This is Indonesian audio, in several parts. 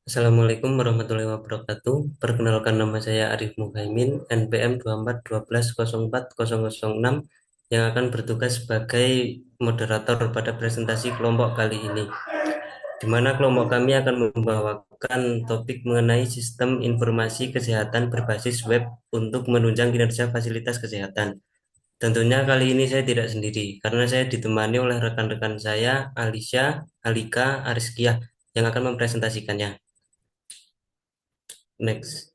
Assalamualaikum warahmatullahi wabarakatuh. Perkenalkan nama saya Arif Muhaimin, NPM 2412014006 yang akan bertugas sebagai moderator pada presentasi kelompok kali ini, di mana kelompok kami akan membawakan topik mengenai sistem informasi kesehatan berbasis web untuk menunjang kinerja fasilitas kesehatan. Tentunya kali ini saya tidak sendiri, karena saya ditemani oleh rekan-rekan saya, Alisha, Alika, Arizkiah, yang akan mempresentasikannya. Next.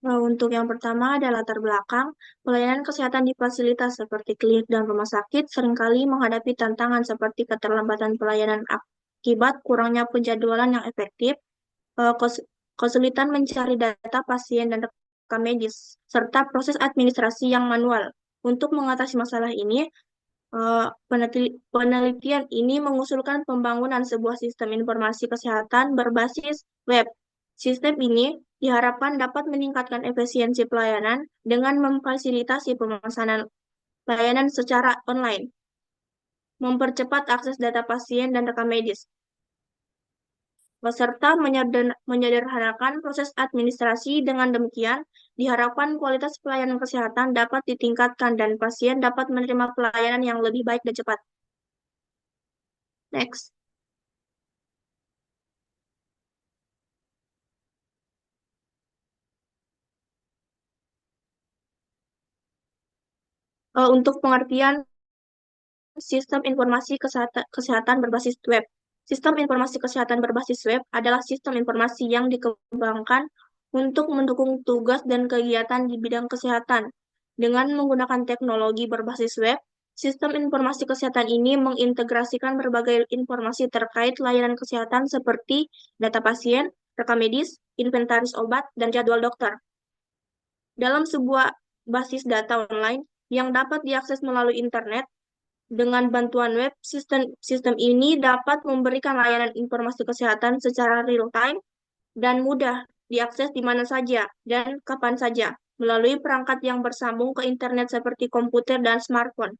Untuk yang pertama ada latar belakang, pelayanan kesehatan di fasilitas seperti klinik dan rumah sakit seringkali menghadapi tantangan seperti keterlambatan pelayanan akibat kurangnya penjadwalan yang efektif, kesulitan mencari data pasien dan rekam medis, serta proses administrasi yang manual. Untuk mengatasi masalah ini, penelitian ini mengusulkan pembangunan sebuah sistem informasi kesehatan berbasis web. Sistem ini diharapkan dapat meningkatkan efisiensi pelayanan dengan memfasilitasi pemesanan pelayanan secara online, mempercepat akses data pasien dan rekam medis, serta menyederhanakan proses administrasi. Dengan demikian, diharapkan kualitas pelayanan kesehatan dapat ditingkatkan dan pasien dapat menerima pelayanan yang lebih baik dan cepat. Next. Untuk pengertian sistem informasi kesehatan berbasis web. Sistem informasi kesehatan berbasis web adalah sistem informasi yang dikembangkan untuk mendukung tugas dan kegiatan di bidang kesehatan. Dengan menggunakan teknologi berbasis web, sistem informasi kesehatan ini mengintegrasikan berbagai informasi terkait layanan kesehatan seperti data pasien, rekam medis, inventaris obat, dan jadwal dokter. Dalam sebuah basis data online yang dapat diakses melalui internet, dengan bantuan web, sistem ini dapat memberikan layanan informasi kesehatan secara real-time dan mudah diakses di mana saja dan kapan saja melalui perangkat yang bersambung ke internet seperti komputer dan smartphone.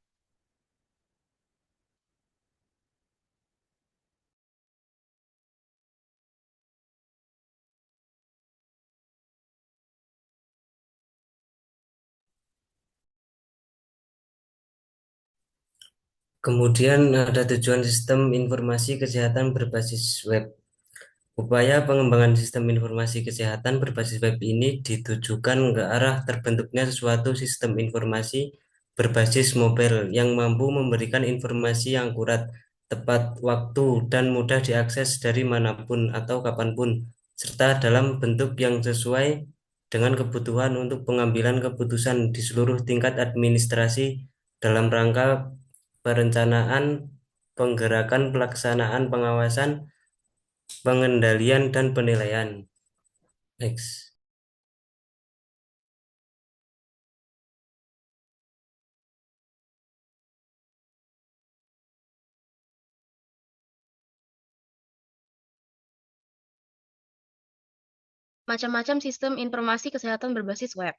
Kemudian ada tujuan sistem informasi kesehatan berbasis web. Upaya pengembangan sistem informasi kesehatan berbasis web ini ditujukan ke arah terbentuknya suatu sistem informasi berbasis mobile yang mampu memberikan informasi yang akurat, tepat waktu, dan mudah diakses dari manapun atau kapanpun, serta dalam bentuk yang sesuai dengan kebutuhan untuk pengambilan keputusan di seluruh tingkat administrasi dalam rangka perencanaan, penggerakan, pelaksanaan, pengawasan, pengendalian, dan penilaian. Next. Macam-macam sistem informasi kesehatan berbasis web.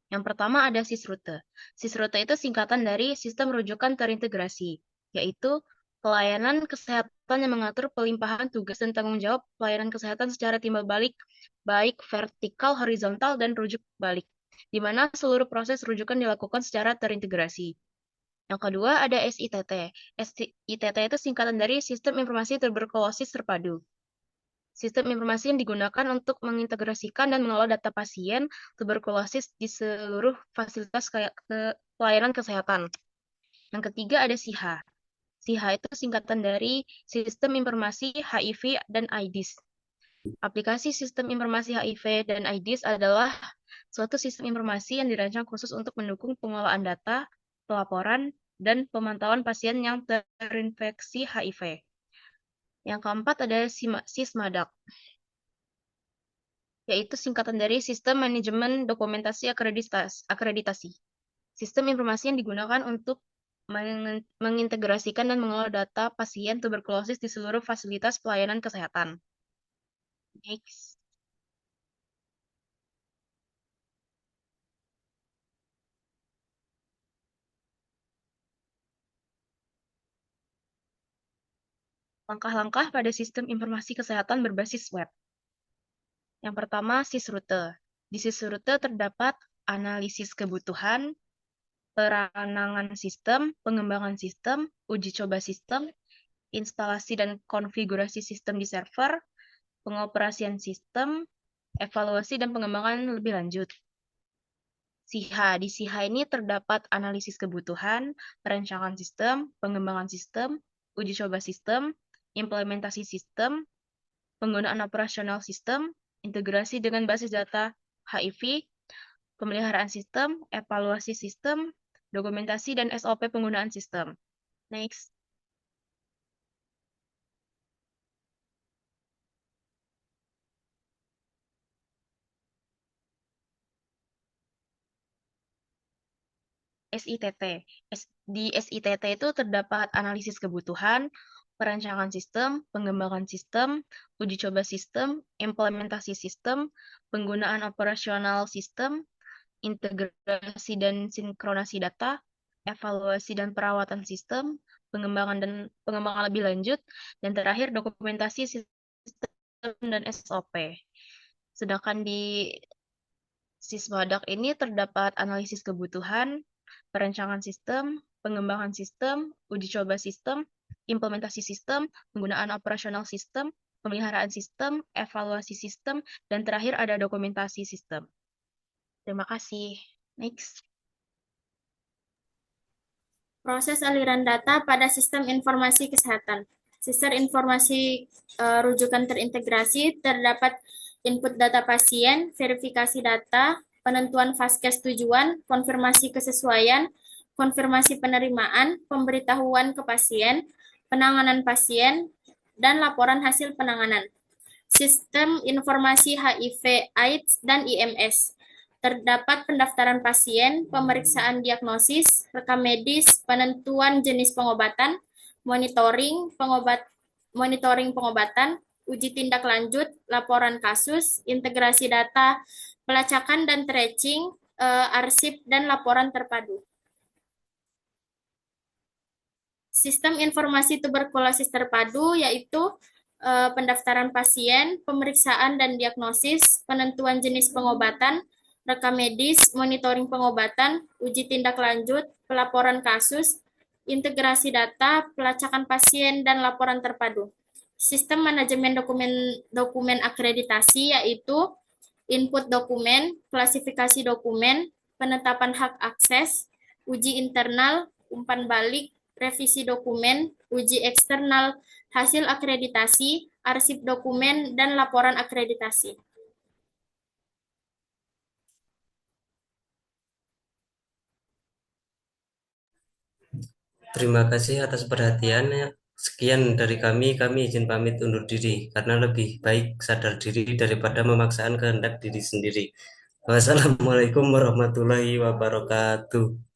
Yang pertama ada SISRUTE. SISRUTE itu singkatan dari Sistem Rujukan Terintegrasi, yaitu pelayanan kesehatan yang mengatur pelimpahan tugas dan tanggung jawab pelayanan kesehatan secara timbal balik, baik vertikal, horizontal, dan rujuk balik, di mana seluruh proses rujukan dilakukan secara terintegrasi. Yang kedua ada SITT. SITT itu singkatan dari Sistem Informasi Tuberkulosis Terpadu. Sistem informasi yang digunakan untuk mengintegrasikan dan mengelola data pasien tuberkulosis di seluruh fasilitas pelayanan kesehatan. Yang ketiga ada SIHA. SIHA itu singkatan dari Sistem Informasi HIV dan AIDS. Aplikasi Sistem Informasi HIV dan AIDS adalah suatu sistem informasi yang dirancang khusus untuk mendukung pengelolaan data, pelaporan, dan pemantauan pasien yang terinfeksi HIV. Yang keempat ada SISMADAK, yaitu singkatan dari Sistem Manajemen Dokumentasi Akreditasi. Sistem informasi yang digunakan untuk mengintegrasikan dan mengelola data pasien tuberkulosis di seluruh fasilitas pelayanan kesehatan. Next. Langkah-langkah pada sistem informasi kesehatan berbasis web. Yang pertama, sysrute. Di sysrute terdapat analisis kebutuhan, peranangan sistem, pengembangan sistem, uji coba sistem, instalasi dan konfigurasi sistem di server, pengoperasian sistem, evaluasi dan pengembangan lebih lanjut. SIHA. Di SIHA ini terdapat analisis kebutuhan, perencanaan sistem, pengembangan sistem, uji coba sistem, implementasi sistem, penggunaan operasional sistem, integrasi dengan basis data HIV, pemeliharaan sistem, evaluasi sistem, dokumentasi dan SOP penggunaan sistem. Next. SITT. Di SITT itu terdapat analisis kebutuhan, perancangan sistem, pengembangan sistem, uji coba sistem, implementasi sistem, penggunaan operasional sistem, integrasi dan sinkronasi data, evaluasi dan perawatan sistem, pengembangan lebih lanjut, dan terakhir dokumentasi sistem dan SOP. Sedangkan di Siswadak ini terdapat analisis kebutuhan, perencanaan sistem, pengembangan sistem, uji coba sistem, implementasi sistem, penggunaan operasional sistem, pemeliharaan sistem, evaluasi sistem, dan terakhir ada dokumentasi sistem. Terima kasih. Next. Proses aliran data pada sistem informasi kesehatan. Sistem informasi rujukan terintegrasi terdapat input data pasien, verifikasi data, penentuan vaskes tujuan, konfirmasi kesesuaian, konfirmasi penerimaan, pemberitahuan ke pasien, penanganan pasien, dan laporan hasil penanganan. Sistem informasi HIV/AIDS dan IMS. Terdapat pendaftaran pasien, pemeriksaan diagnosis, rekam medis, penentuan jenis pengobatan, monitoring pengobatan, uji tindak lanjut, laporan kasus, integrasi data, pelacakan dan tracing, arsip dan laporan terpadu. Sistem informasi tuberkulosis terpadu yaitu pendaftaran pasien, pemeriksaan dan diagnosis, penentuan jenis pengobatan, rekam medis, monitoring pengobatan, uji tindak lanjut, pelaporan kasus, integrasi data, pelacakan pasien, dan laporan terpadu. Sistem manajemen dokumen akreditasi yaitu input dokumen, klasifikasi dokumen, penetapan hak akses, uji internal, umpan balik, revisi dokumen, uji eksternal, hasil akreditasi, arsip dokumen, dan laporan akreditasi. Terima kasih atas perhatiannya. Sekian dari kami izin pamit undur diri karena lebih baik sadar diri daripada memaksakan kehendak diri sendiri. Wassalamualaikum warahmatullahi wabarakatuh.